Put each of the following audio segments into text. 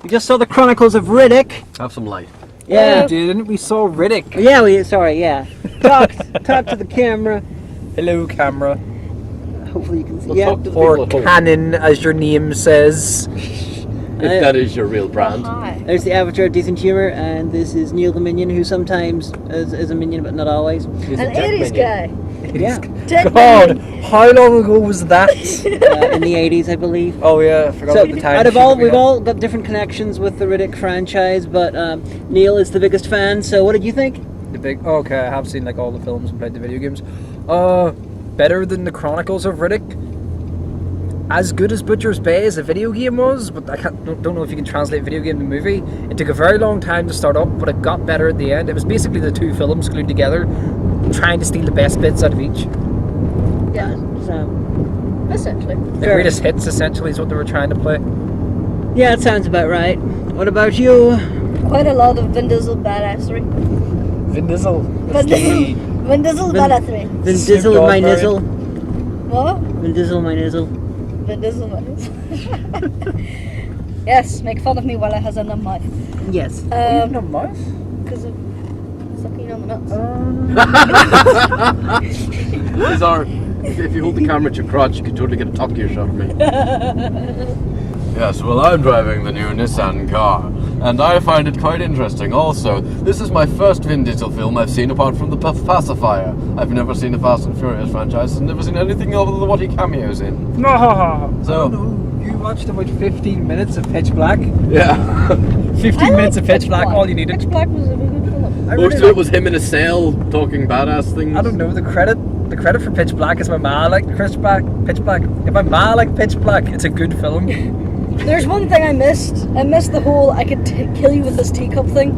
We just saw the Chronicles of Riddick. Have some light. Yeah. We didn't. We saw Riddick. Yeah, yeah. Talk to the camera. Hello, camera. Hopefully you can see. Well, Yeah. talk to the Or people at home, Canon, as your name says. if that is your real brand. Hi. There's the avatar of Decent Humour, and this is Neil the Minion, who sometimes is a minion, but not always. He's An a Jack 80s Minion. guy. Yeah. Jack God, Minion. how long ago was that? In the 80s, I believe. Oh yeah, I forgot So, the time. out of all, we've all got different connections with the Riddick franchise, but Neil is the biggest fan. So, what did you think? The big. Okay, I have seen like all the films and played the video games. Better than the Chronicles of Riddick. As good as Butcher's Bay as a video game was, but I don't know if you can translate video game to movie. It took a very long time to start up, but it got better at the end. It was basically the two films glued together, trying to steal the best bits out of each. Yeah, So, essentially. The Fair. greatest hits, essentially, is what they were trying to play. yeah, it sounds about right. What about you? Quite a lot of Vin Diesel badassery. Vin Diesel. Vin Diesel. Vin Diesel Vin- badassery. Vin Snoop Dizzle Dogg my variant. nizzle. What? Vin Dizzle my nizzle. Vin Diesel badassery. Yes, make fun of me while I has a numb mouth. Yes. No mouth. Because of sucking on the nuts. These are. If you hold the camera at your crotch, you can totally get a Top Gear shot of me. Yes, well, I'm driving the new Nissan car, and I find it quite interesting. Also, this is my first Vin Diesel film I've seen apart from the Pacifier. I've never seen a Fast and Furious franchise, and never seen anything other than what he cameos in. No. So- no. You watched about 15 minutes of Pitch Black. Yeah. 15 minutes of Pitch Black, all you needed. Pitch Black was a good film. I Most of really it was him in a cell talking badass things. I don't know, the credit for Pitch Black is my ma liked Pitch Black. If my ma liked Pitch Black, it's a good film. There's one thing I missed. I missed the whole I could kill you with this teacup thing.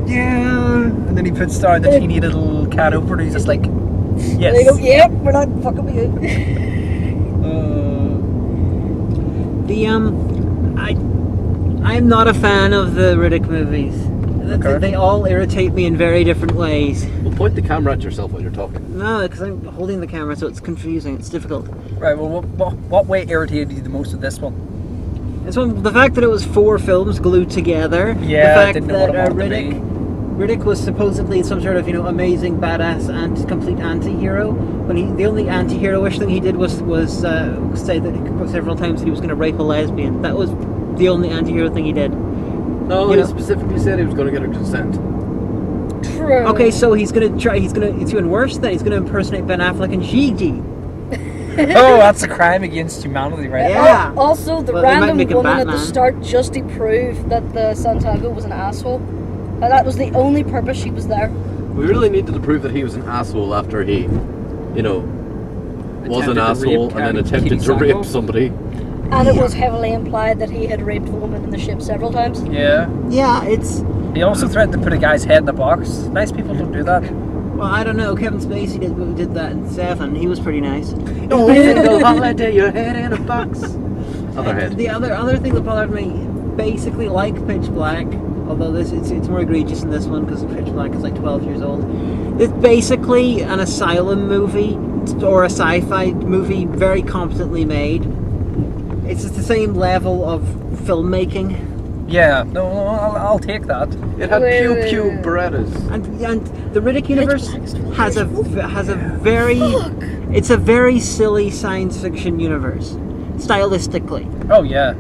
Yeah. And then he puts down the teeny little can opener and he's just like, yes. They go, yep, we're not fucking with you. I'm not a fan of the Riddick movies. Okay. They all irritate me in very different ways. Well, point the camera at yourself while you're talking. No, because I'm holding the camera, so it's confusing. It's difficult. Right, well, what way irritated you the most with this one? It's the fact that it was 4 films glued together. Yeah, the I fact didn't know what it that wanted to be. Riddick was supposedly some sort of amazing badass and complete anti-hero. When the only anti-hero-ish thing he did was say that several times that he was going to rape a lesbian. That was the only anti-hero thing he did. No, You he know- specifically said he was going to get her consent. True. Okay, so it's even worse then. He's gonna impersonate Ben Affleck and Gigi. Oh, that's a crime against humanity, right? Yeah. Also, the Well, they might random make a woman at the Batman. start just to prove that the Santiago was an asshole. And that was the only purpose she was there. We really needed to prove that he was an asshole after he, was Attempted an to asshole rape and then Kitty attempted to Sackhoff. rape somebody. And it was heavily implied that he had raped the woman in the ship several times. Yeah. Yeah, it's He also threatened to put a guy's head in a box. Nice people don't do that. well, I don't know. Kevin Spacey did that in 7. He was pretty nice. No single holiday, your head in a box. Other head. The other thing that bothered me, basically like Pitch Black, although it's more egregious in this one because Pitch Black is like 12 years old. It's basically an asylum movie or a sci-fi movie, very competently made. It's just the same level of filmmaking, Yeah, no, I'll take that. It had Wait, pew wait, pew wait. Berettas. and the Riddick universe Black is 12 has a very it's a very silly science fiction universe, stylistically. Oh yeah.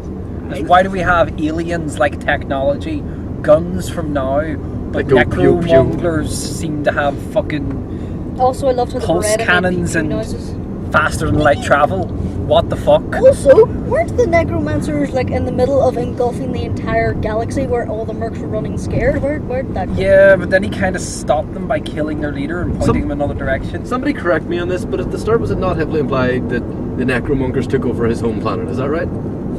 'Cause why do we have aliens like technology, guns from now, but That go pew, pew. necromonglers seem to have fucking Also, I loved how the pulse Beretta made cannons pew and noises. faster than light travel? What the fuck? Also, weren't the necromancers like in the middle of engulfing the entire galaxy where all the mercs were running scared? Where'd that go? Yeah, but then he kind of stopped them by killing their leader and pointing Some- them in another direction. Somebody correct me on this, but at the start was it not heavily implied that the necromongers took over his home planet? Is that right?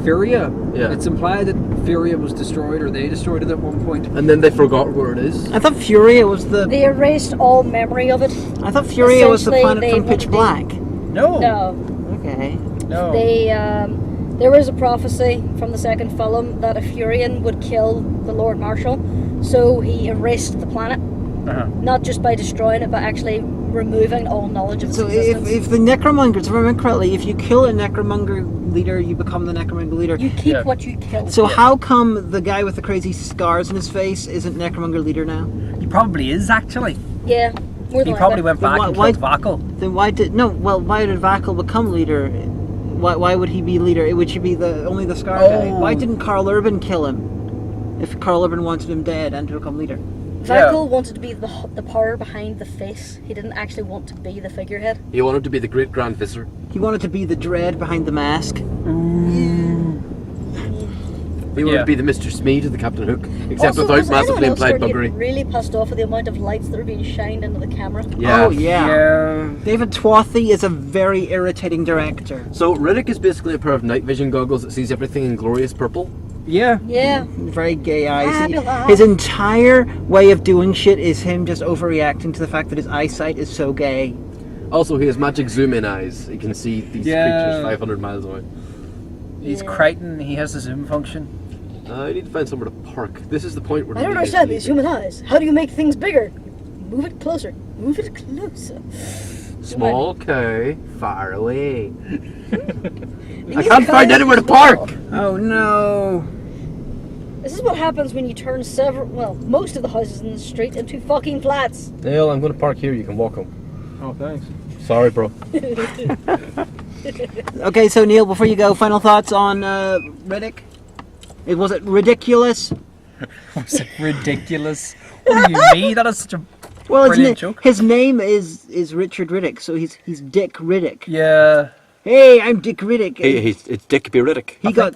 Furia. Yeah. It's implied that Furia was destroyed, or they destroyed it at one point. And then they forgot where it is. I thought Furia was the They erased all memory of it. I thought Furia was the Essentially, planet they from Pitch wanted Black. No. No, Okay. No. they there was a prophecy from the second film that a Furian would kill the Lord Marshal, so he erased the planet, Uh-huh. not just by destroying it, but actually removing all knowledge of its So existence. if the necromongers, if I remember correctly, if you kill a necromonger leader, you become the necromonger leader. You keep what you kill. So how come the guy with the crazy scars in his face isn't necromonger leader now? He probably is, actually. Yeah, more than He probably likely. went back and killed Vakel. Then why did Vakel become leader? Why would he be leader? It should be only the scar guy. Why didn't Karl Urban kill him? If Karl Urban wanted him dead and to become leader. Vakel wanted to be the power behind the face. He didn't actually want to be the figurehead. He wanted to be the great Grand Vizier. He wanted to be the dread behind the mask. He wanted to be the Mr. Smeed of the Captain Hook, except Also, without was anyone massively else implied starting to buggery. get really pissed off with the amount of lights that are being shined into the camera? Yeah. Oh yeah. Yeah. David Twathy is a very irritating director. So Riddick is basically a pair of night vision goggles that sees everything in glorious purple. Yeah. Yeah. Very gay eyes. Fabulous. His entire way of doing shit is him just overreacting to the fact that his eyesight is so gay. Also, he has magic zoom-in eyes. He can see these creatures 500 miles away. He's Yeah. Crichton, he has the zoom function. I need to find somewhere to park. This is the point where I don't understand these human eyes. How do you make things bigger? Move it closer. Move it closer. Small K, far away. I can't find anywhere to park! Oh no. This is what happens when you turn most of the houses in the street into fucking flats. Neil, I'm going to park here. You can walk home. Oh, thanks. Sorry, bro. Okay, so Neil, before you go, final thoughts on Riddick? Was it ridiculous? Was it ridiculous? What do you mean? That is such a Well, brilliant joke. his name is Richard Riddick, so he's Dick Riddick. Yeah. Hey, I'm Dick Riddick. It's Dick be Riddick. I think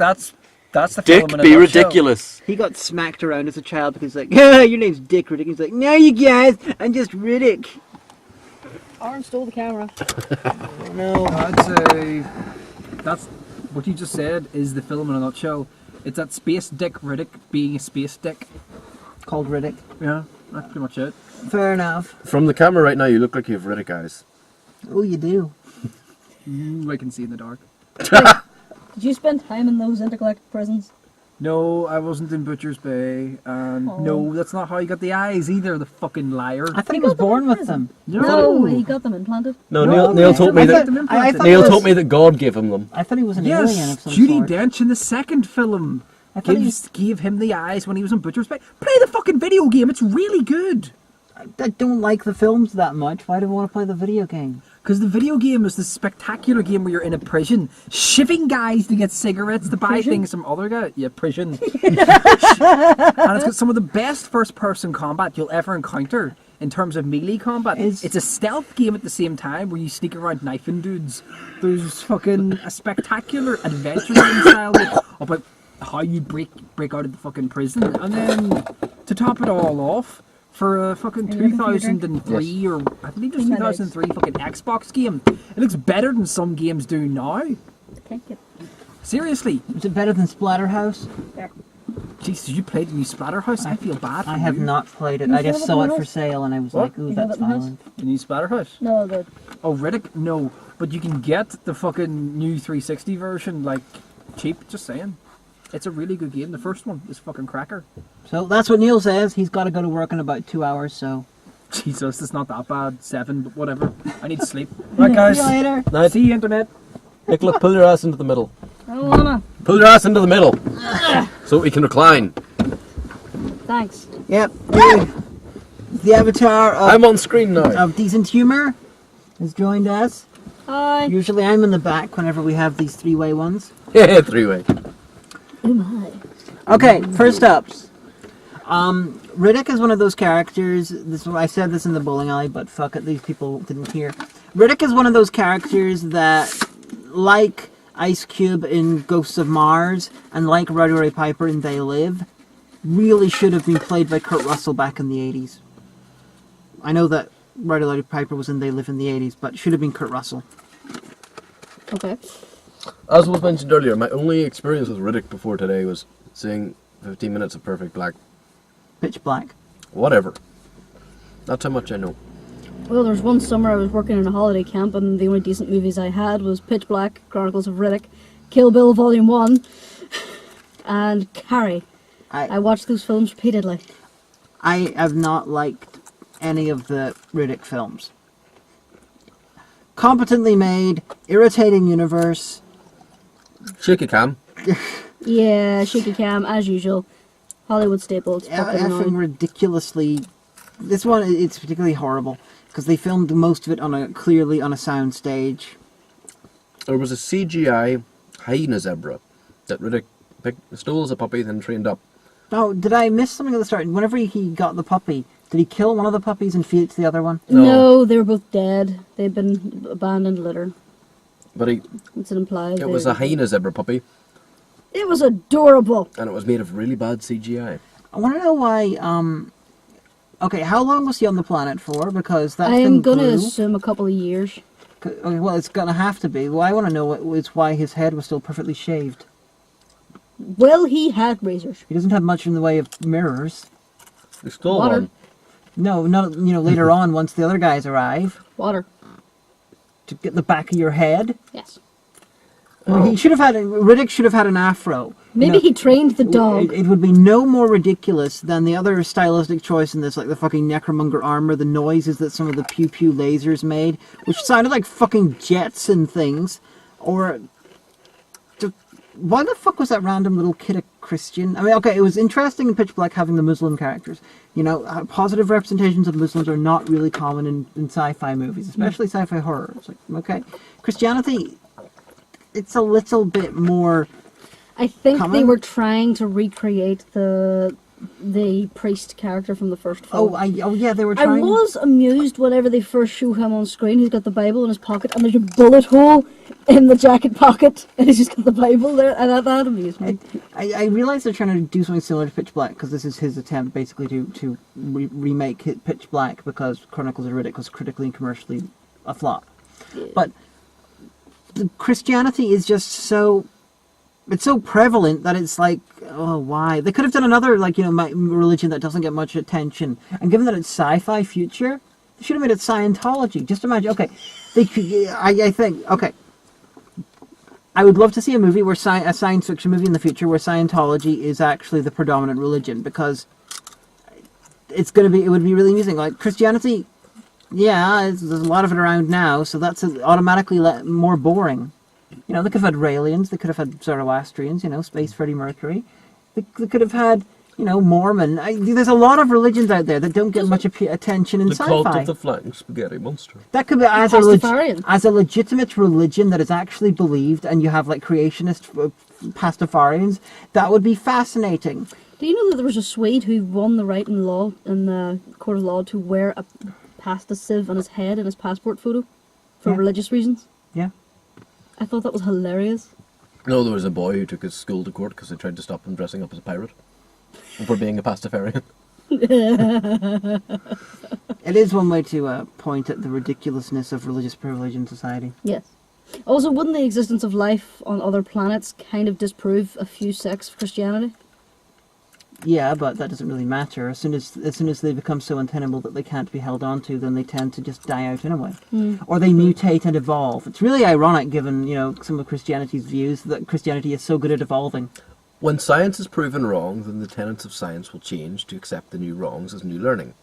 that's the Dick film in a be nutshell. ridiculous. He got smacked around as a child because like, yeah, your name's Dick Riddick. He's like, no, you guys, I'm just Riddick. Aaron stole the camera. No. I'd say that's what you just said is the film in a nutshell. It's that space Dick Riddick being a space dick. Called Riddick. Yeah, that's pretty much it. Fair enough. From the camera right now, you look like you have Riddick eyes. Oh, you do. I can see in the dark. Did you spend time in those intergalactic prisons? No, I wasn't in Butcher's Bay, and no, that's not how you got the eyes either. The fucking liar. I thought he was born with them. No, he got them implanted. No, No, Neil told me I that. thought- I thought Neil it was- told me that God gave him them. I thought he was an alien of Yes, some Judi sort. Dench in the second film I thought he gave him the eyes when he was in Butcher's Bay. Play the fucking video game. It's really good. I don't like the films that much. Why do I want to play the video game? Because the video game is this spectacular game where you're in a prison, shivving guys to get cigarettes to buy things from other guys. Yeah, prison. And it's got some of the best first-person combat you'll ever encounter in terms of melee combat. It's a stealth game at the same time where you sneak around knifing dudes. There's fucking a spectacular adventure game style about how you break out of the fucking prison. And then, to top it all off, for a fucking 2003 or I believe it was 2003 fucking Xbox game. It looks better than some games do now. Seriously. Is it better than Splatterhouse? Jeez, did you play the new Splatterhouse? I feel bad for I have you. not played it. I just saw it for sale and I was like, ooh, You have that's it in the house? violent. The new Splatterhouse? No, the Oh, Riddick? No. But you can get the fucking new 360 version, like, cheap, just saying. It's a really good game. The first one is fucking cracker. So that's what Neil says. He's got to go to work in about 2 hours, so. Jesus, it's not that bad. 7, but whatever. I need sleep. Right, guys. See you later. Night. See you, Internet. Nicola, pull your ass into the middle. I don't wanna. Pull your ass into the middle. So we can recline. Thanks. Yep. The avatar I'm on screen now. of Decent Humour has joined us. Hi. Usually I'm in the back whenever we have these three-way ones. Yeah, three-way. Oh my. Okay, first up. Riddick is one of those characters. I said this in the bowling alley, but fuck it, these people didn't hear. Riddick is one of those characters that, like Ice Cube in Ghosts of Mars and like Roddy Piper in They Live, really should have been played by Kurt Russell back in the 80s. I know that Roddy Piper was in They Live in the 80s, but it should have been Kurt Russell. Okay. As was mentioned earlier, my only experience with Riddick before today was seeing 15 minutes of Perfect Black. Pitch Black. Whatever. That's how much I know. Well, there was one summer I was working in a holiday camp, and the only decent movies I had was Pitch Black, Chronicles of Riddick, Kill Bill Volume 1, and Carrie. I watched those films repeatedly. I have not liked any of the Riddick films. competently made, irritating universe. Shaky cam. Yeah, shaky cam, as usual. Hollywood staple. It's fucking Effing annoying. ridiculously. This one, it's particularly horrible because they filmed most of it clearly on a sound stage. There was a CGI hyena zebra that Riddick stole as a puppy, then trained up. Oh, did I miss something at the start? Whenever he got the puppy, did he kill one of the puppies and feed it to the other one? No, they were both dead. They'd been abandoned litter. But It's implied. it was a hyena zebra puppy, It was adorable. and it was made of really bad CGI. I want to know why. Okay, how long was he on the planet for? Because that I thing am going to grew. assume a couple of years. Okay, well, it's gonna have to be. Well, I want to know why his head was still perfectly shaved. Well, he had razors. He doesn't have much in the way of mirrors. They stole Water. one. No, not later on once the other guys arrive Water. to get the back of your head. Yes. Well, he should have had. Riddick should have had an afro. Maybe he trained the dog. It would be no more ridiculous than the other stylistic choice in this, like the fucking necromonger armor, the noises that some of the pew pew lasers made, which sounded like fucking jets and things. Or why the fuck was that random little kid a Christian? I mean, okay, it was interesting in Pitch Black having the Muslim characters. Positive representations of Muslims are not really common in sci-fi movies, especially sci-fi horror. It's like, okay, Christianity, it's a little bit more. I think Common? they were trying to recreate the priest character from the first film. Oh yeah, they were I trying. was amused whenever they first show him on screen. He's got the Bible in his pocket, and there's a bullet hole in the jacket pocket, and he's just got the Bible there, and that amused me. I realize they're trying to do something similar to Pitch Black because this is his attempt basically to remake Pitch Black because Chronicles of Riddick was critically and commercially a flop. Yeah. But the Christianity is just so. It's so prevalent that it's like, oh, why? They could have done another, religion that doesn't get much attention. And given that it's sci-fi future, they should have made it Scientology. Just imagine, okay, I think, okay, I would love to see a movie a science fiction movie in the future where Scientology is actually the predominant religion, because it would be really amusing. Like, Christianity, yeah, there's a lot of it around now, so that's automatically more boring. They could have had Raelians, they could have had Zoroastrians, Space Freddie Mercury. They could have had, Mormon. There's a lot of religions out there that don't get much attention in The sci-fi. cult of the flying spaghetti monster. That could be as a legitimate religion that is actually believed, and you have creationist Pastafarians. That would be fascinating. Do you know that there was a Swede who won the right in the court of law to wear a pasta sieve on his head in his passport photo for religious reasons? Yeah. I thought that was hilarious. No, there was a boy who took his school to court because they tried to stop him dressing up as a pirate for being a Pastafarian. It is one way to point at the ridiculousness of religious privilege in society. Yes. Also, wouldn't the existence of life on other planets kind of disprove a few sects of Christianity? Yeah, but that doesn't really matter. As soon as they become so untenable that they can't be held on to, then they tend to just die out anyway. Or they mutate and evolve. It's really ironic, given some of Christianity's views, that Christianity is so good at evolving. When science is proven wrong, then the tenets of science will change to accept the new wrongs as new learning.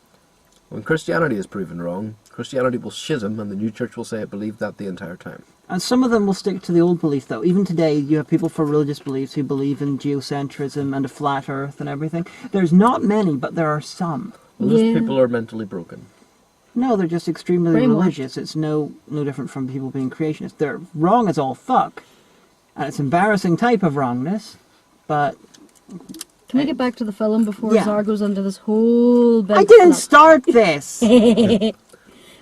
When Christianity is proven wrong, Christianity will schism, and the new church will say it believed that the entire time. And some of them will stick to the old belief, though. Even today, you have people for religious beliefs who believe in geocentrism and a flat Earth and everything. There's not many, but there are some. Well, those people are mentally broken. No, they're just extremely religious. It's no different from people being creationists. They're wrong as all fuck, and it's embarrassing type of wrongness, but... Can we get back to the film before Zar goes into this whole bit? I didn't start this!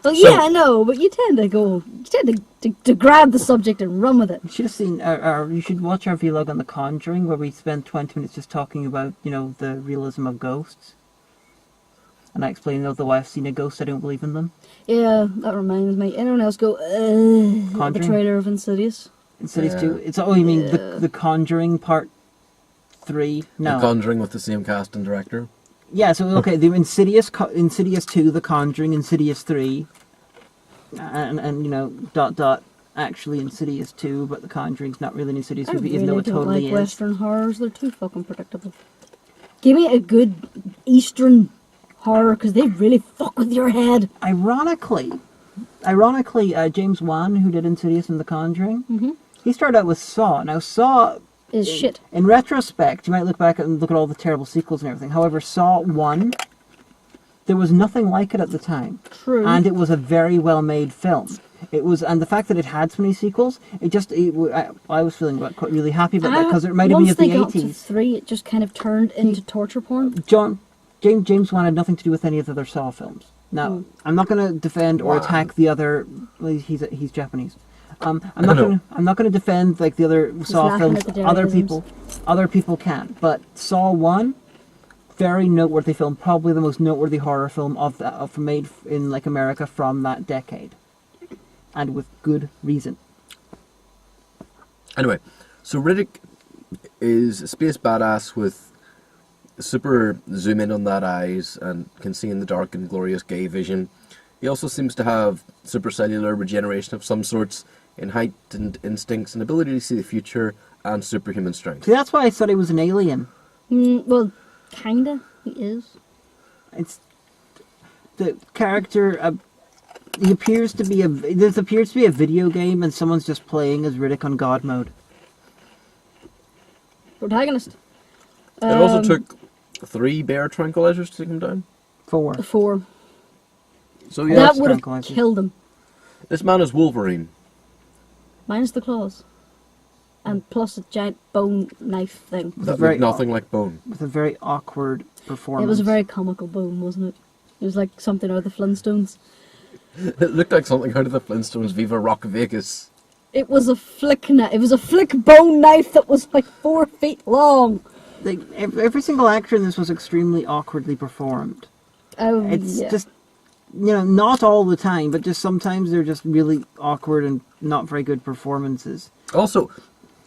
Well, yeah, I know, but you tend to grab the subject and run with it. You should have seen, you should watch our vlog on The Conjuring, where we spent 20 minutes just talking about, the realism of ghosts. And I explained, though I've seen a ghost, I don't believe in them. Yeah, that reminds me. Anyone else go, the trailer of Insidious? Insidious 2? You mean the Conjuring Part 3? No. The Conjuring with the same cast and director? Yeah, so, okay, the Insidious 2, The Conjuring, Insidious 3, and actually Insidious 2, but The Conjuring's not really an Insidious movie, even though it totally is. I don't like Western horrors, they're too fucking predictable. Give me a good Eastern horror, because they really fuck with your head. Ironically, Ironically, James Wan, who did Insidious and The Conjuring, he started out with Saw. Now, Saw Is shit. In retrospect, you might look back and look at all the terrible sequels and everything. However, Saw 1, there was nothing like it at the time. True. And it was a very well-made film. It was, and the fact that it had so many sequels, I was feeling quite really happy about that because it reminded me of the 80s. Once they got to 3, it just kind of turned into torture porn. James Wan had nothing to do with any of the other Saw films. Now, I'm not going to defend or attack the other. Well, he's Japanese. I'm not going to defend like the other Saw films. Other people can. But Saw 1, very noteworthy film. Probably the most noteworthy horror film made in like America from that decade, and with good reason. Anyway, so Riddick is a space badass with super zoom in on that eyes and can see in the dark and glorious gay vision. He also seems to have supercellular regeneration of some sorts, in heightened instincts and ability to see the future, and superhuman strength. See, that's why I thought he was an alien. Well, kinda. He is. It's the character. This appears to be a video game, and someone's just playing as Riddick on God mode. Protagonist. It also took 3 bear tranquilizers to take him down. 4. 4. So yeah, That would have killed him. This man is Wolverine. Minus the claws. And plus a giant bone knife thing. That looked nothing like bone. With a very awkward performance. It was a very comical bone, wasn't it? It was like something out of the Flintstones. It looked like something out of the Flintstones Viva Rock Vegas. It was a flick knife. It was a flick bone knife that was like 4 feet long. Like, every single actor in this was extremely awkwardly performed. It's just, not all the time, but just sometimes they're just really awkward and not very good performances. Also,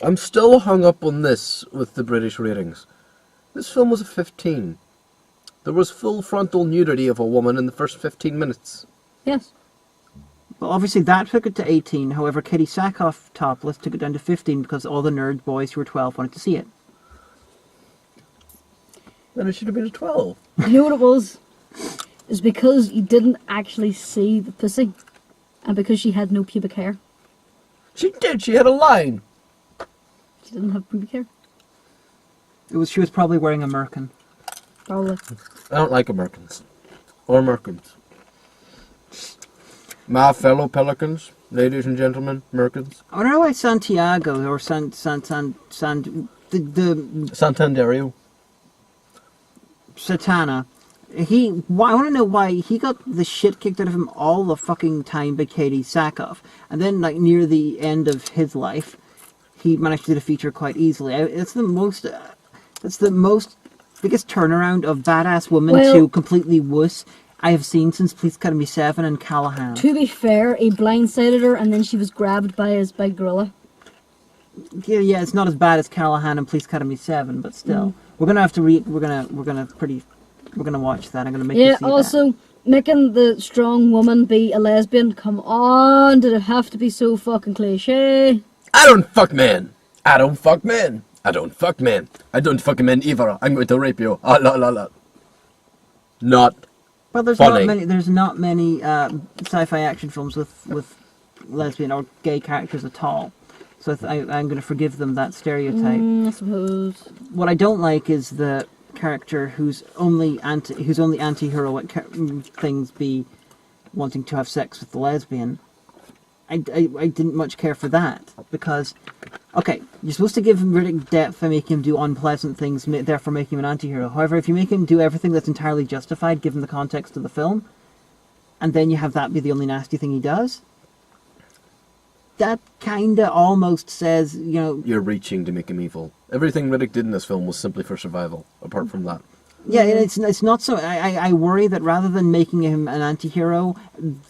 I'm still hung up on this with the British ratings. This film was a 15. There was full frontal nudity of a woman in the first 15 minutes. Yes. Well, obviously that took it to 18. However, Katie Sackhoff topless took it down to 15 because all the nerd boys who were 12 wanted to see it. Then it should have been a 12. You know what it was? It was because you didn't actually see the pussy. And because she had no pubic hair. She did. She had a line. She didn't have pubic hair. She was probably wearing a merkin. Probably. I don't like Americans. Or Merkins. My fellow pelicans, ladies and gentlemen, Merkins. I don't know why Santiago or the Santanderio. Satana. I want to know why he got the shit kicked out of him all the fucking time by Katie Sackhoff, and then like near the end of his life, he managed to defeat her quite easily. It's the most biggest turnaround of badass woman to completely wuss I have seen since Police Academy 7 and Callahan. To be fair, he blindsided her and then she was grabbed by his big gorilla. Yeah, it's not as bad as Callahan and Police Academy 7, but still. We're gonna have to we're gonna watch that. I'm gonna make you see also, making the strong woman be a lesbian, come on, did it have to be so fucking cliche? I don't fuck men. I don't fuck men. I don't fuck men. I don't fuck men either. I'm going to rape you. Ah la la la. Not Well, there's not many sci-fi action films with lesbian or gay characters at all. So I'm going to forgive them that stereotype. I suppose. What I don't like is the character whose only anti-heroic things be wanting to have sex with the lesbian. I didn't much care for that because, okay, you're supposed to give Riddick depth and make him do unpleasant things, therefore make him an anti-hero. However, if you make him do everything that's entirely justified given the context of the film, and then you have that be the only nasty thing he does, that kinda almost says, You're reaching to make him evil. Everything Riddick did in this film was simply for survival, apart from that. Yeah, it's not so. I worry that rather than making him an anti-hero,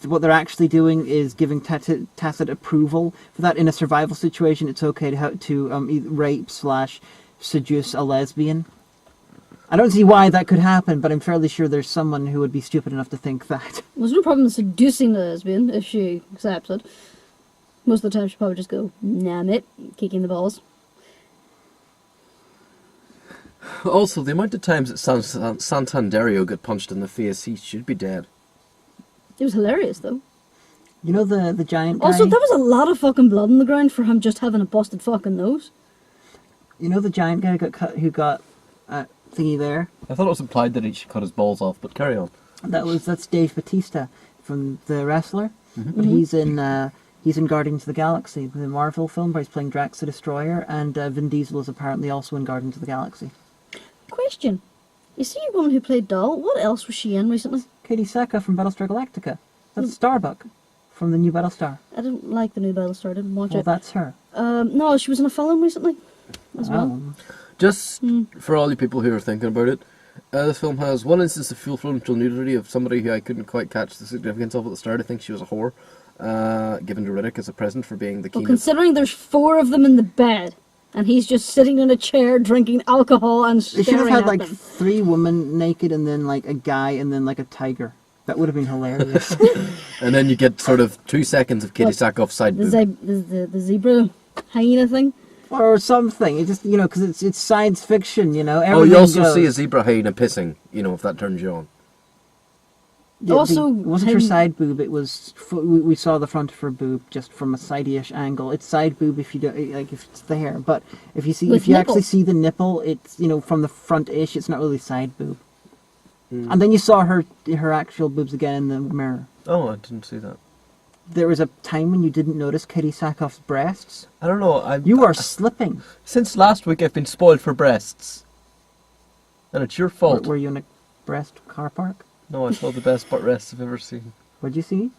what they're actually doing is giving tacit approval for that. In a survival situation, it's okay to rape / seduce a lesbian. I don't see why that could happen, but I'm fairly sure there's someone who would be stupid enough to think that. There's no problem seducing the lesbian if she accepts it. Most of the time she'll probably just go, nah mate, kicking the balls. Also, the amount of times that Santanderio got punched in the face, he should be dead. It was hilarious though. You know the giant guy? Also, there was a lot of fucking blood on the ground for him just having a busted fucking nose. You know the giant guy who got thingy there? I thought it was implied that he should cut his balls off, but carry on. That's Dave Bautista from The Wrestler. Mm-hmm. But he's in Guardians of the Galaxy, the Marvel film where he's playing Drax the Destroyer, and Vin Diesel is apparently also in Guardians of the Galaxy. Question. You see a woman who played Doll? What else was she in recently? Katie Sackhoff from Battlestar Galactica. That's Starbuck from the new Battlestar. I didn't like the new Battlestar. I didn't watch Well, it. that's her. No, she was in a film recently as well. Just for all you people who are thinking about it, this film has one instance of full frontal nudity of somebody who I couldn't quite catch the significance of at the start. I think she was a whore, given to Riddick as a present for being the Well, keynote. considering there's 4 of them in the bed, and he's just sitting in a chair drinking alcohol and They staring should have had at like them. 3 women naked and then like a guy and then like a tiger. That would have been hilarious. And then you get sort of 2 seconds of Katie Sackhoff's side boob. The zebra hyena thing. Or something. It just, because it's science fiction, Oh, you everything also goes. see a zebra hyena pissing, if that turns you on. Also, it wasn't her him- side boob. It was we saw the front of her boob just from a side-ish angle. It's side boob if you don't if it's there, but if you With actually nipple. see the nipple, it's from the front-ish. It's not really side boob. And then you saw her actual boobs again in the mirror. Oh, I didn't see that. There was a time when you didn't notice Katie Sackhoff's breasts. I don't know. You are slipping. Since last week, I've been spoiled for breasts. And it's your fault. Were you in a breast car park? No, I saw the best butt rests I've ever seen. What'd you see?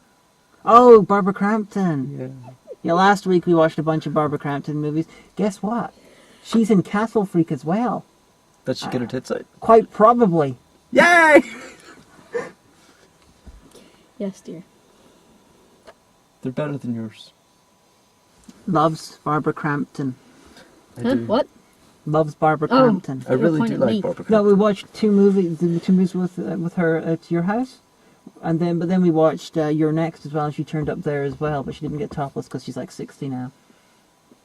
Oh, Barbara Crampton. Yeah. Yeah, last week we watched a bunch of Barbara Crampton movies. Guess what? She's in Castle Freak as well. That she get her tits out. Quite probably. Yay! Yes, dear. They're better than yours. Loves Barbara Crampton. I Huh? do. What? Loves Barbara Oh. Crampton. I really do You're like pointing Barbara No, Crampton. we watched two movies with her at your house, but then we watched Your Next as well, and she turned up there as well, but she didn't get topless because she's like 60 now.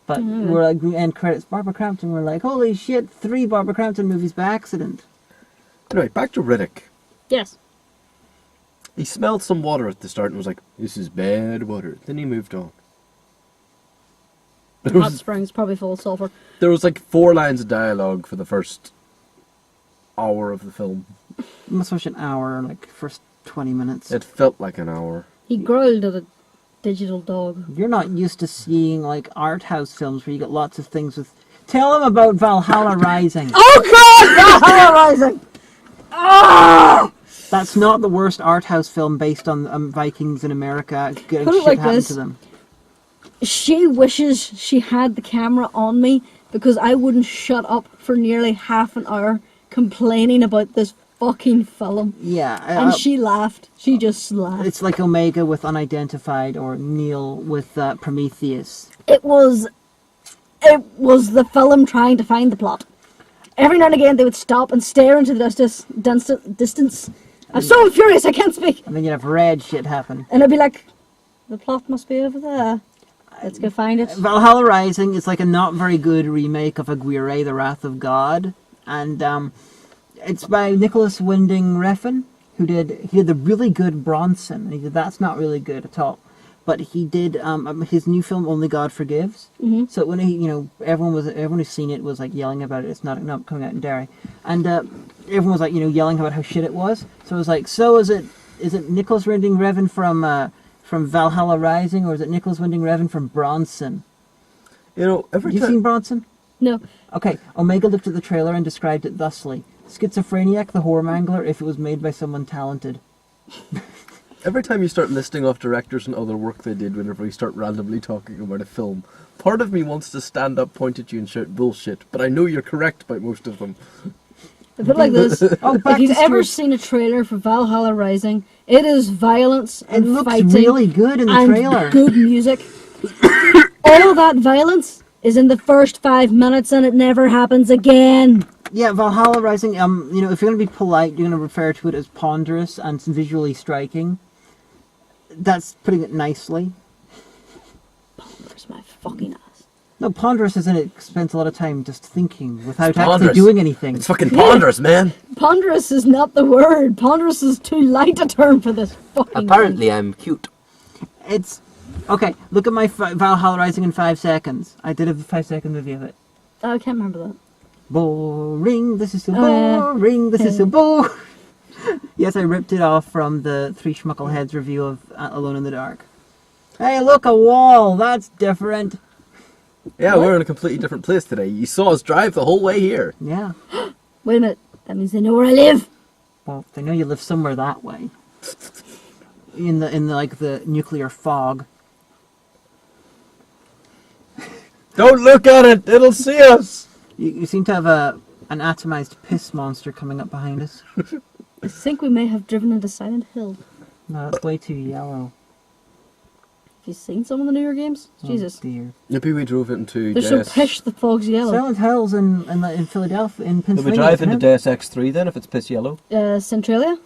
But we're like, we end credits Barbara Crampton. We're like, holy shit, 3 Barbara Crampton movies by accident. Anyway, back to Riddick. Yes. He smelled some water at the start and was like, this is bad water. Then he moved on. Hot Springs probably full of sulfur. There was like 4 lines of dialogue for the first hour of the film. We must watch an hour, like first 20 minutes. It felt like an hour. He growled at a digital dog. You're not used to seeing like art house films where you get lots of things with. Tell them about Valhalla Rising. Oh God! Valhalla Rising! That's not the worst art house film based on Vikings in America. Getting Put it shit like happened this. to them. She wishes she had the camera on me because I wouldn't shut up for nearly half an hour complaining about this fucking film. Yeah, And she laughed. She just laughed. it's like Omega with Unidentified or Neil with Prometheus. It was the film trying to find the plot. Every now and again they would stop and stare into the distance. I'm so furious I can't speak. And then you'd have red shit happen. And I'd be like, the plot must be over there. Let's go find it. Valhalla Rising is like a not very good remake of Aguirre, The Wrath of God. And it's by Nicholas Winding Refn, he did the really good Bronson. And he did That's Not Really Good at all. But he did his new film Only God Forgives. Mm-hmm. So when he, everyone who's seen it was like yelling about it. It's not coming out in Derry, and everyone was like yelling about how shit it was. So it was like, so is it Nicholas Winding Refn from Valhalla Rising, or is it Nicholas Winding Refn from Bronson? Every Have you time... seen Bronson? No. Okay, Omega looked at the trailer and described it thusly: schizophrenic, the whoremangler, if it was made by someone talented. Every time you start listing off directors and other work they did whenever you start randomly talking about a film, part of me wants to stand up, point at you and shout bullshit, but I know you're correct about most of them. I put it like this. Oh, back If you've to ever Stuart. seen a trailer for Valhalla Rising, it is violence It and looks fighting really good in the and trailer. good music. All that violence is in the first 5 minutes and it never happens again. Yeah, Valhalla Rising, if you're going to be polite, you're going to refer to it as ponderous and visually striking. That's putting it nicely. Where's my fucking ass? No, ponderous is in it spends a lot of time just thinking without It's actually ponderous. doing anything. It's fucking ponderous, man! Ponderous is not the word. Ponderous is too light a term for this fucking Apparently I'm cute. It's okay. Look at my Valhalla Rising in 5 seconds. I did a 5-second movie of it. Oh, I can't remember that. Boring. This is so Oh, boring. This is so yeah. boring. Yes, I ripped it off from the Three Schmuckleheads review of Alone in the Dark. Hey, look, a wall. That's different. Yeah, What? we're in a completely different place today. You saw us drive the whole way here. Yeah. Wait a minute. That means they know where I live. Well, they know you live somewhere that way. In the like the nuclear fog. Don't look at it. It'll see us. You seem to have an atomized piss monster coming up behind us. I think we may have driven into Silent Hill. No, that's way too yellow. Have you seen some of the newer games? Oh, Jesus. dear. Maybe we drove it into They're so pish the fog's yellow. Silent Hill's in Philadelphia, in Did Pennsylvania. we drive into isn't it? Deus Ex 3 then, if it's piss yellow? Centralia?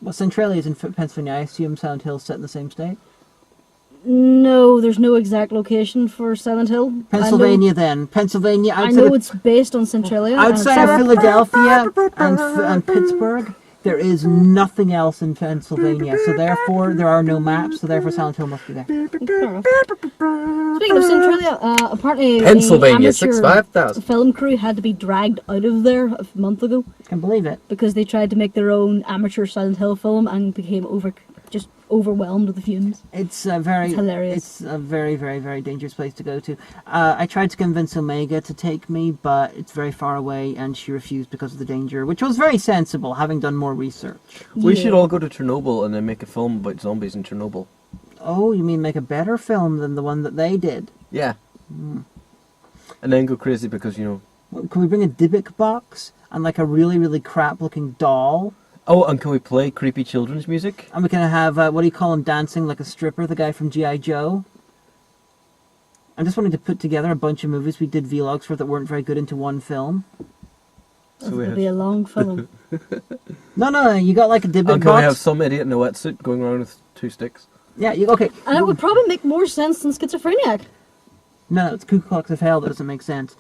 Well, Centralia is in Pennsylvania. I assume Silent Hill's set in the same state. No, there's no exact location for Silent Hill. Pennsylvania, then. Pennsylvania. I know it's based on Centralia. Outside of Philadelphia and Pittsburgh, there is nothing else in Pennsylvania. So therefore, there are no maps. So therefore, Silent Hill must be there. Speaking of Centralia, apparently Pennsylvania, the amateur 65,000. film crew had to be dragged out of there a month ago I can believe it. because they tried to make their own amateur Silent Hill film and became just overwhelmed with the fumes. It's hilarious. It's a very, very, very dangerous place to go to. I tried to convince Omega to take me, but it's very far away, and she refused because of the danger, which was very sensible, having done more research. We Yeah. should all go to Chernobyl and then make a film about zombies in Chernobyl. Oh, you mean make a better film than the one that they did? Yeah. And then go crazy because, you know... Well, can we bring a Dybbuk box and like a really, really crap-looking doll? Oh, and can we play creepy children's music? And we can have, what do you call him, dancing like a stripper, the guy from G.I. Joe? I'm just wanting to put together a bunch of movies we did vlogs for that weren't very good into one film. So we It'll have... be a long film. No, you got like a Dybbuk And can we have box? some idiot in a wetsuit going around with 2 sticks? Yeah, okay. And it would probably make more sense than Schizophreniac. No, it's Ku Klux of Hell that doesn't make sense.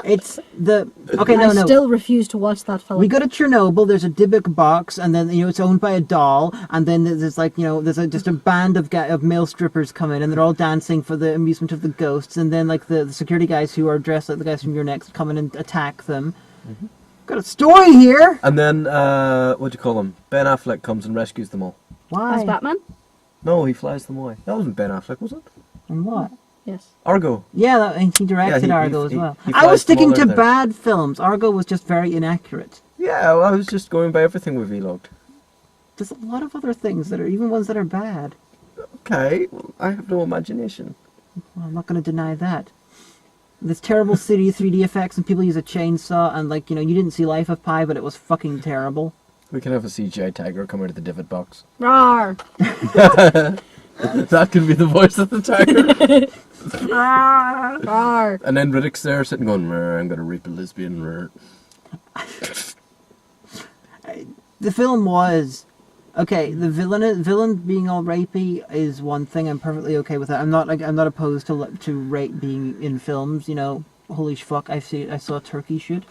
It's the... Okay, I no. still refuse to watch that film. We go to Chernobyl, there's a Dybbuk box, and then, it's owned by a doll, and then there's like, there's just a band of male strippers come in, and they're all dancing for the amusement of the ghosts, and then like the security guys who are dressed like the guys from Your Next come in and attack them. Mm-hmm. Got a story here! And then, what do you call him? Ben Affleck comes and rescues them all. Why? As Batman? No, he flies them away. That wasn't Ben Affleck, was it? And what? Yes. Argo. Yeah, and he directed Yeah, Argo as well. he I was flies them all sticking to out there. bad films. Argo was just very inaccurate. Yeah, well, I was just going by everything we vlogged. There's a lot of other things that are, even ones that are bad. Okay, well, I have no imagination. Well, I'm not going to deny that. There's terrible 3D effects, and people use a chainsaw, and like, you didn't see Life of Pi, but it was fucking terrible. We can have a CGI tiger come out of the divot box. Rawr! That could be the voice of the tiger. Rawr! And then Riddick's there sitting going, I'm going to rape a lesbian. The film was... Okay, the villain being all rapey is one thing. I'm perfectly okay with that. I'm not opposed to rape being in films. Holy fuck, I saw Turkey shoot.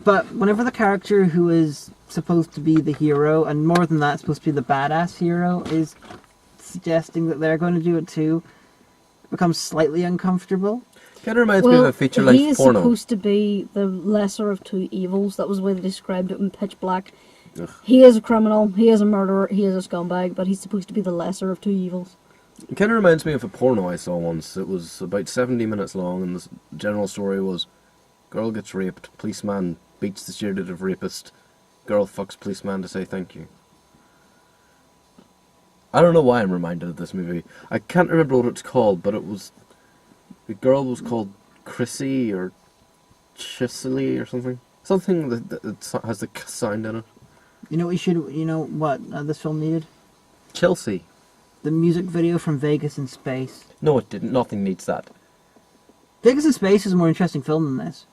But whenever the character who is supposed to be the hero, and more than that, supposed to be the badass hero, is suggesting that they're going to do it too, it becomes slightly uncomfortable. Kind of reminds me of a feature-length he is porno. supposed to be the lesser of two evils. That was the way they described it in Pitch Black. Ugh. He is a criminal, he is a murderer, he is a scumbag, but he's supposed to be the lesser of two evils. It kind of reminds me of a porno I saw once. It was about 70 minutes long, and the general story was, girl gets raped, policeman beats the putative rapist, girl fucks policeman to say thank you. I don't know why I'm reminded of this movie. I can't remember what it's called, but it was... The girl was called Chrissy or Cicely or something. Something that has the k sound in it. This film needed? Chelsea. The music video from Vegas in Space. No, it didn't. Nothing needs that. Vegas in Space is a more interesting film than this.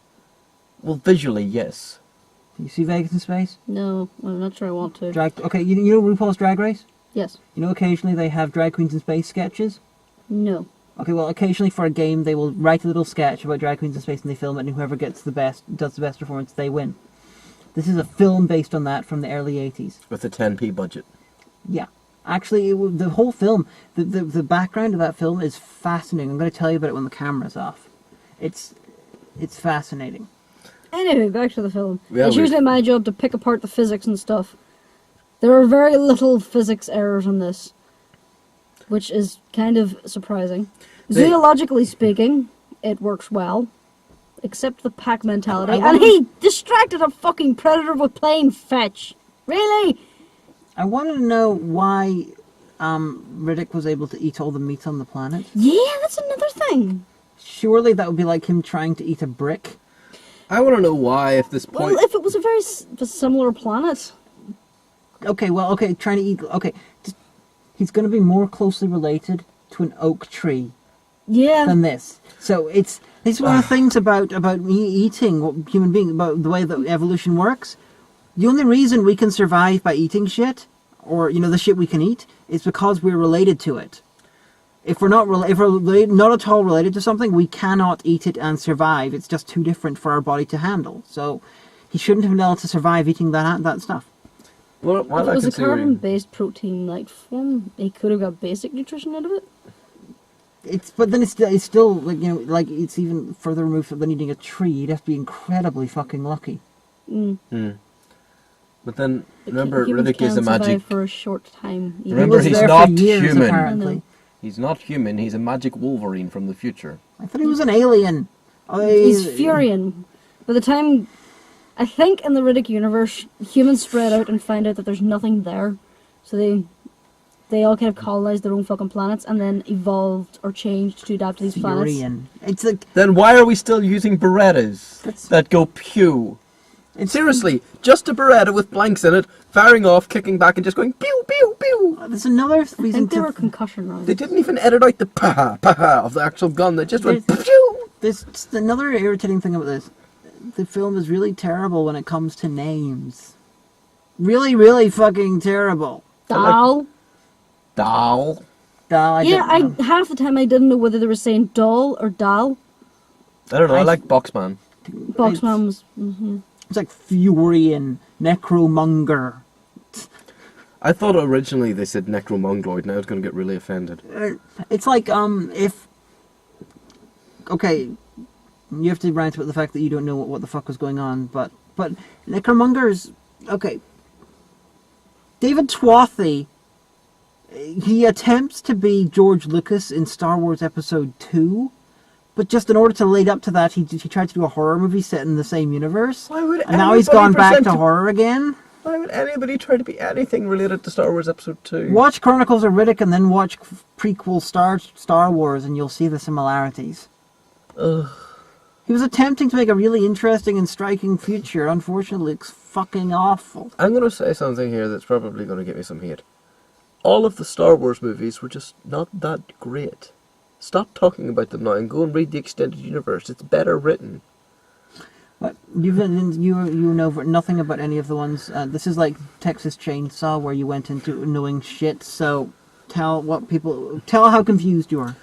Well, visually, yes. You see Vegas in Space? No, I'm not sure I want to. Okay, you know RuPaul's Drag Race? Yes. Occasionally they have drag queens in space sketches? No. Okay, well, occasionally for a game they will write a little sketch about drag queens in space and they film it, and whoever does the best performance, they win. This is a film based on that from the early 80s. With a 10p budget. Yeah. Actually, the whole film, the background of that film is fascinating. I'm going to tell you about it when the camera's off. It's fascinating. Anyway, back to the film. Yeah, It's usually my job to pick apart the physics and stuff. There are very little physics errors in this, which is kind of surprising. Zoologically speaking, it works well, except the pack mentality. And he distracted a fucking predator with playing fetch. Really? I wanted to know why Riddick was able to eat all the meat on the planet. Yeah, that's another thing. Surely that would be like him trying to eat a brick. I want to know why, at this point... Well, if it was a very similar planet. Okay, trying to eat... Okay, he's going to be more closely related to an oak tree than this. So it's one of the things about me eating, human being, about the way that evolution works. The only reason we can survive by eating shit, or, the shit we can eat, is because we're related to it. If we're not not at all related to something, we cannot eat it and survive. It's just too different for our body to handle. So he shouldn't have been able to survive eating that stuff. Well, If it was a carbon-based protein-like form, he could have got basic nutrition out of it. But then it's still like it's even further removed than eating a tree. You'd have to be incredibly fucking lucky. But then, remember, Riddick is a magic... for a short time. Remember, he's not human. Apparently. He's not human, he's a magic Wolverine from the future. I thought he was an alien. He's Furian. By the time, I think in the Riddick universe, humans spread out and find out that there's nothing there. So they all kind of colonized their own fucking planets and then evolved or changed to adapt to these planets. Furian. It's like... Then why are we still using Berettas that go pew? Seriously, just a Beretta with blanks in it, firing off, kicking back, and just going pew, pew, pew. There's another reason I think they were concussion rounds. They didn't even edit out the pa-ha of the actual gun. They just went pew. There's just another irritating thing about this. The film is really terrible when it comes to names. Really, really fucking terrible. Doll. Doll. Half the time I didn't know whether they were saying doll or doll. I don't know, I like Boxman. Boxman was... It's like Furian, Necromonger. I thought originally they said Necromongloid, now I was going to get really offended. It's like, if... Okay, you have to rant about the fact that you don't know what the fuck was going on, but Necromonger's... Okay. David Twathy, he attempts to be George Lucas in Star Wars Episode 2, but just in order to lead up to that, he tried to do a horror movie set in the same universe. And now he's gone back to horror again. Why would anybody try to be anything related to Star Wars Episode 2? Watch Chronicles of Riddick and then watch prequel Star Wars and you'll see the similarities. Ugh. He was attempting to make a really interesting and striking future. Unfortunately, it's fucking awful. I'm going to say something here that's probably going to get me some hate. All of the Star Wars movies were just not that great. Stop talking about them now and go and read the extended universe. It's better written. But you know nothing about any of the ones. This is like Texas Chainsaw, where you went into knowing shit. So tell how confused you are.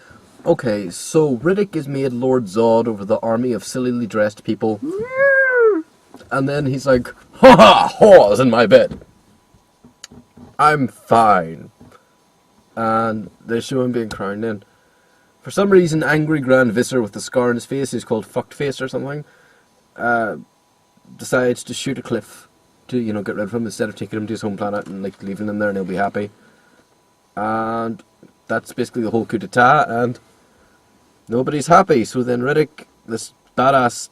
Okay, so Riddick is made Lord Zod over the army of sillily dressed people, and then he's like, "Ha ha, whores in my bed. I'm fine." And they show him being crowned in. For some reason, angry Grand Visser with the scar on his face, who's called Fucked Face or something, decides to shoot a cliff to, get rid of him instead of taking him to his home planet and leaving him there and he'll be happy. And that's basically the whole coup d'etat, and nobody's happy. So then Riddick, this badass,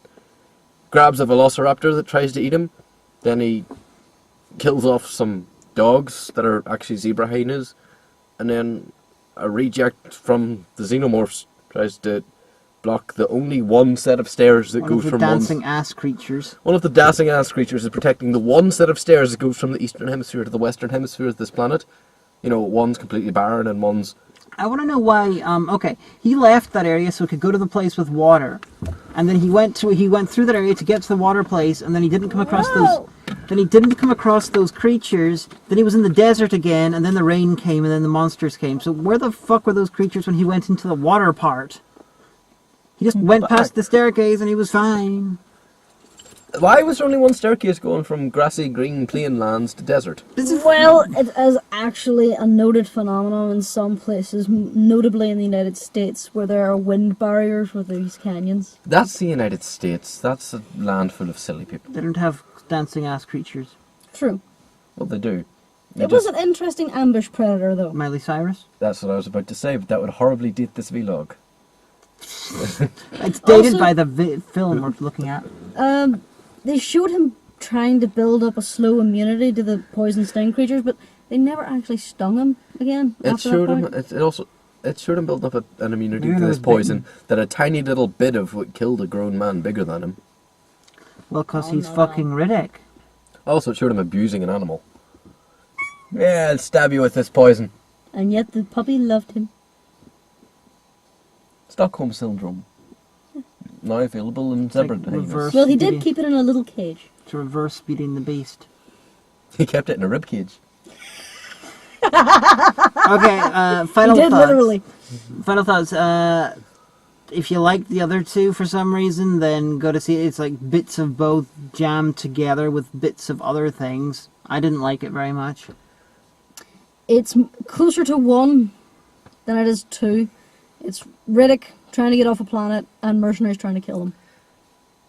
grabs a velociraptor that tries to eat him. Then he kills off some dogs that are actually zebra hyenas, and then a reject from the xenomorphs tries to block the only one set of stairs that goes from dancing ass creatures. One of the dancing ass creatures is protecting the one set of stairs that goes from the eastern hemisphere to the western hemisphere of this planet. One's completely barren and one's... I want to know why. He left that area so he could go to the place with water, and then he went through that area to get to the water place, and then he didn't come across those. Then he didn't come across those creatures. Then he was in the desert again, and then the rain came, and then the monsters came. So where the fuck were those creatures when he went into the water part? He just went past the staircase, and he was fine. Why was there only one staircase going from grassy green plain lands to desert? Well, it is actually a noted phenomenon in some places, notably in the United States, where there are wind barriers with these canyons. That's the United States. That's a land full of silly people. They don't have dancing ass creatures. True. Well, they do. They It was an interesting ambush predator, though. Miley Cyrus. That's what I was about to say, but that would horribly date this vlog. It's dated Also- by the film we're looking at. They showed him trying to build up a slow immunity to the poison sting creatures, but they never actually stung him again. It after showed that him. point. It showed him building up an immunity Maybe to it this was poison that a tiny little bit of what killed a grown man bigger than him. Well, because Oh, he's no. fucking Riddick. Also, it showed him abusing an animal. Yeah, I'll stab you with this poison. And yet the puppy loved him. Stockholm Syndrome. Now available in zebra like hyenas. reverse- Well, he did Maybe. keep it in a little cage. To reverse Beating the Beast. He kept it in a rib cage. Okay, final He did, thoughts. literally. Final thoughts. If you like the other two for some reason, then go to see it. It's like bits of both jammed together with bits of other things. I didn't like it very much. It's closer to 1 than it is 2. It's Riddick trying to get off a planet and mercenaries trying to kill him.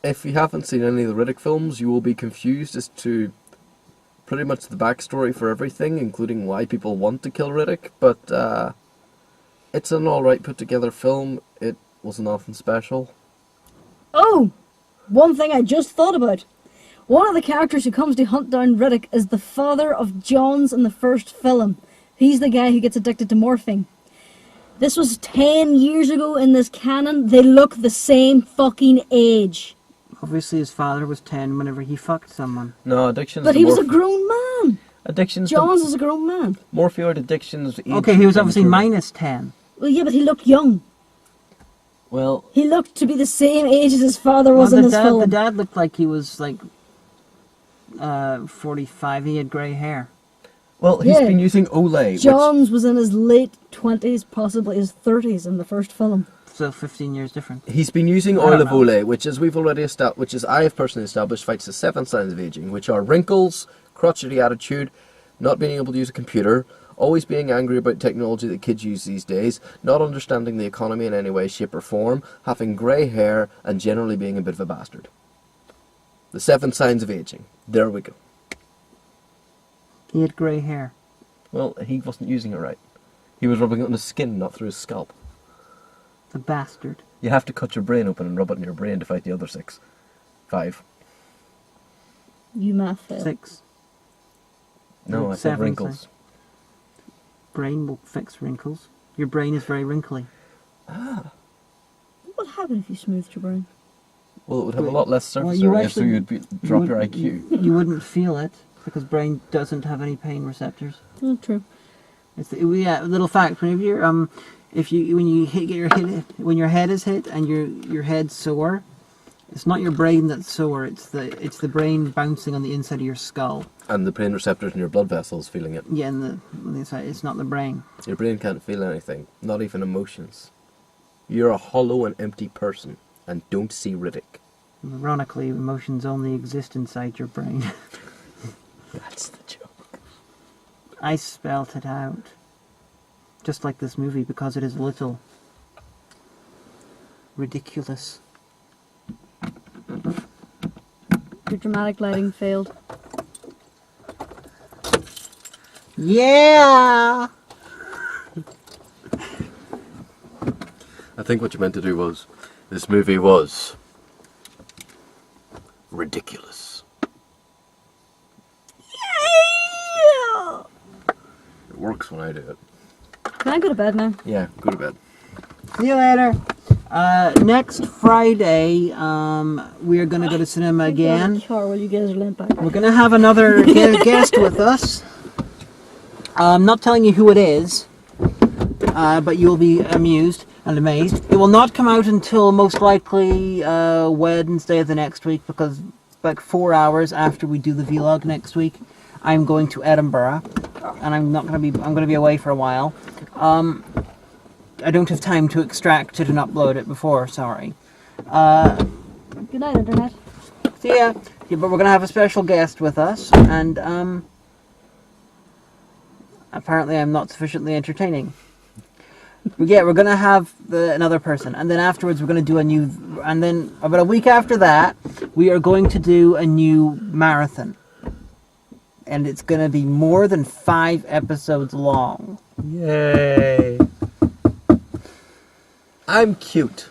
If you haven't seen any of the Riddick films, you will be confused as to pretty much the backstory for everything, including why people want to kill Riddick, but it's an alright put together film. It was nothing special. Oh! One thing I just thought about. One of the characters who comes to hunt down Riddick is the father of Johns in the first film. He's the guy who gets addicted to morphine. This was 10 years ago in this canon. They look the same fucking age. Obviously, his father was 10 whenever he fucked someone. No, addictions. But to he was a grown man. addictions. Johns is a grown man. Morphioid addictions. Okay, he was obviously minus 10. Well, yeah, but he looked young. Well, He looked to be the same age as his father was Well, in the this dad, film. the dad looked like he was like 45. He had grey hair. well, he's Yeah. been using Olay. Which, Johns was in his late 20s, possibly his 30s in the first film. So 15 years different. he's been using I oil don't of know. Olay, which as we've already established, which is I have personally established, fights the 7 signs of aging, which are wrinkles, crotchety attitude, not being able to use a computer, always being angry about technology that kids use these days, not understanding the economy in any way, shape or form, having grey hair, and generally being a bit of a bastard. The 7 signs of aging. There we go. He had grey hair. Well, he wasn't using it right. He was rubbing it on his skin, not through his scalp. The bastard. You have to cut your brain open and rub it in your brain to fight the other 6. 5. You math fail. 6. No, I said 7 wrinkles. signs. Brain will fix wrinkles. Your brain is very wrinkly. What would happen if you smoothed your brain? Well, it would have a lot less surface Well, you area, so actually- you'd drop you your would- IQ. You wouldn't feel it because brain doesn't have any pain receptors. Oh, true. It's yeah, little fact. Whenever you're when you get your hit, when your head is hit and your head's sore, it's not your brain that's sore. It's the brain bouncing on the inside of your skull. And the brain receptors in your blood vessels feeling it. Yeah, on the inside. It's not the brain. Your brain can't feel anything, not even emotions. You're a hollow and empty person, and don't see Riddick. Ironically, emotions only exist inside your brain. That's the joke. I spelt it out. Just like this movie, because it is a little ridiculous. Your dramatic lighting failed. Yeah! I think what you meant to do was, this movie was ridiculous. Yeah! It works when I do it. Can I go to bed now? Yeah, go to bed. See you later. Next Friday, we are going to go to cinema again. Car while you guys are laying back. We're going to have another guest with us. I'm not telling you who it is, but you'll be amused and amazed. It will not come out until most likely Wednesday of the next week, because about 4 hours after we do the vlog next week, I'm going to Edinburgh, and I'm going to be away for a while. I don't have time to extract it and upload it before. Sorry. Good night, Internet. See ya. Yeah, but we're gonna have a special guest with us, and apparently I'm not sufficiently entertaining. But yeah, we're gonna have another person, and then afterwards we're gonna do a new, and then about a week after that, we are going to do a new marathon, and it's gonna be more than 5 episodes long. Yay! I'm cute.